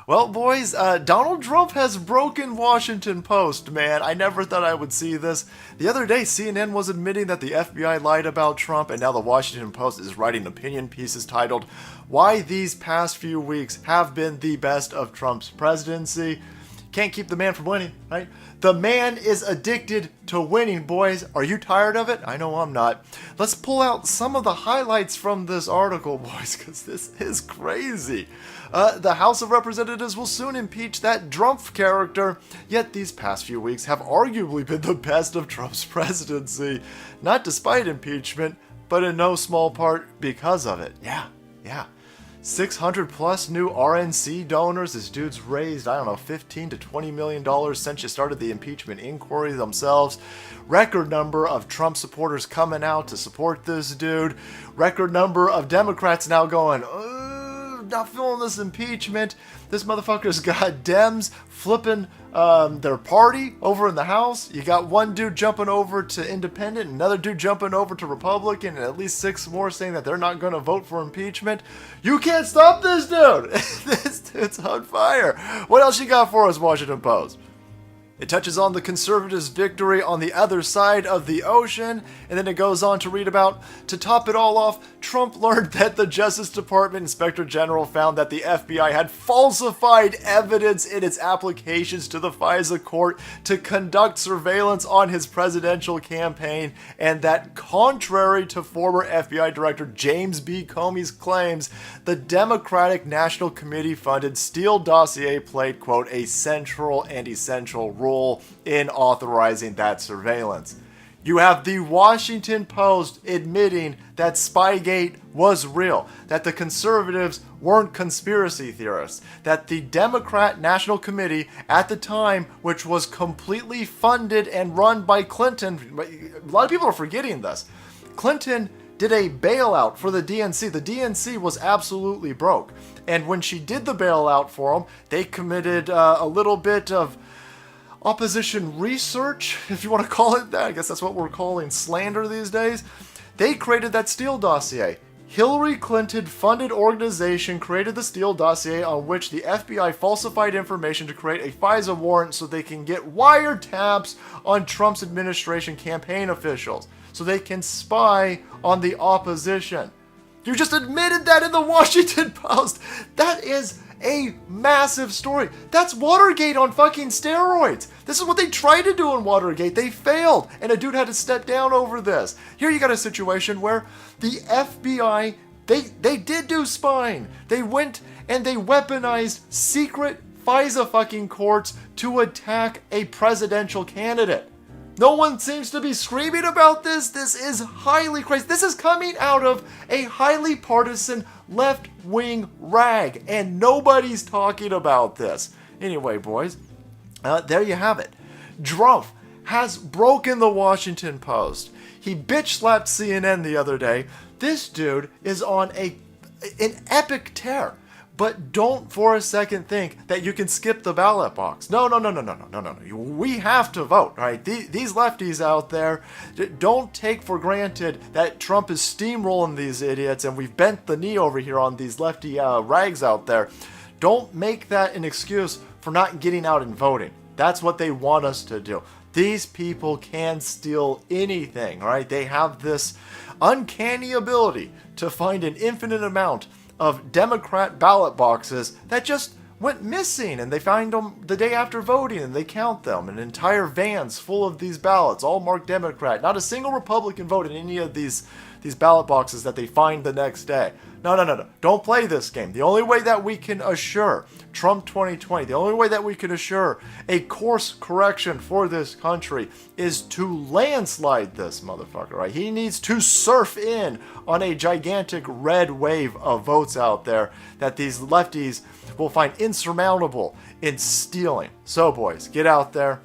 Well, boys, Donald Trump has broken Washington Post, man. I never thought I would see this. The other day, CNN was admitting that the FBI lied about Trump, and now the Washington Post is writing opinion pieces titled, "Why These Past Few Weeks Have Been the Best of Trump's Presidency." Can't keep the man from winning, right? The man is addicted to winning, boys. Are you tired of it? I know I'm not. Let's pull out some of the highlights from this article, boys, because this is crazy. The House of Representatives will soon impeach that Trump character, yet these past few weeks have arguably been the best of Trump's presidency. Not despite impeachment, but in no small part because of it. Yeah. 600 plus new RNC donors. This dude's raised, I don't know, $15 to $20 million since you started the impeachment inquiry themselves. Record number of Trump supporters coming out to support this dude. Record number of Democrats now going, not feeling this impeachment. This motherfucker's got Dems flipping their party over in the House. You got one dude jumping over to Independent, another dude jumping over to Republican, and at least 6 more saying that they're not going to vote for impeachment. You can't stop this dude. This dude's on fire. What else you got for us, Washington Post? It touches on the conservatives' victory on the other side of the ocean, and then it goes on to read about, to top it all off, Trump learned that the Justice Department Inspector General found that the FBI had falsified evidence in its applications to the FISA court to conduct surveillance on his presidential campaign, and that contrary to former FBI Director James B. Comey's claims, the Democratic National Committee funded Steele dossier played, quote, a central and essential role in authorizing that surveillance. You have the Washington Post admitting that Spygate was real, that the conservatives weren't conspiracy theorists, that the Democrat National Committee at the time, which was completely funded and run by Clinton, a lot of people are forgetting this. Clinton did a bailout for the DNC. The DNC was absolutely broke. And when she did the bailout for them, they committed a little bit of opposition research, if you want to call it that. I guess that's what we're calling slander these days. They created that Steele dossier. Hillary Clinton funded organization created the Steele dossier on which the FBI falsified information to create a FISA warrant so they can get wiretaps on Trump's administration campaign officials, so they can spy on the opposition. You just admitted that in the Washington Post. That is a massive story. That's Watergate on fucking steroids. This is what they tried to do in Watergate. They failed, and a dude had to step down over this. Here you got a situation where the FBI, they did do spying. They went and they weaponized secret FISA fucking courts to attack a presidential candidate. No one seems to be screaming about this. This is highly crazy. This is coming out of a highly partisan left-wing rag, and nobody's talking about this. Anyway, boys, there you have it. Trump has broken the Washington Post. He bitch-slapped CNN the other day. This dude is on an epic tear. But don't for a second think that you can skip the ballot box. No. We have to vote, right? These lefties out there, don't take for granted that Trump is steamrolling these idiots and we've bent the knee over here on these lefty rags out there. Don't make that an excuse for not getting out and voting. That's what they want us to do. These people can steal anything, right? They have this uncanny ability to find an infinite amount of Democrat ballot boxes that just went missing, and they find them the day after voting and they count them, and entire vans full of these ballots, all marked Democrat. Not a single Republican vote in any of these ballot boxes that they find the next day. No. Don't play this game. The only way that we can assure Trump 2020, the only way that we can assure a course correction for this country is to landslide this motherfucker, right? He needs to surf in on a gigantic red wave of votes out there that these lefties will find insurmountable in stealing. So, boys, get out there.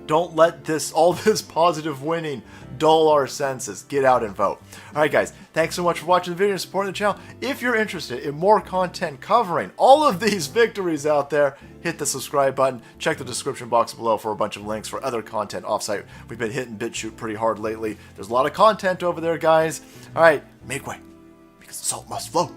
Don't let all this positive winning dull our senses. Get out and vote. Alright guys, thanks so much for watching the video and supporting the channel. If you're interested in more content covering all of these victories out there, hit the subscribe button. Check the description box below for a bunch of links for other content offsite. We've been hitting BitChute pretty hard lately. There's a lot of content over there, guys. Alright, make way, because the salt must flow.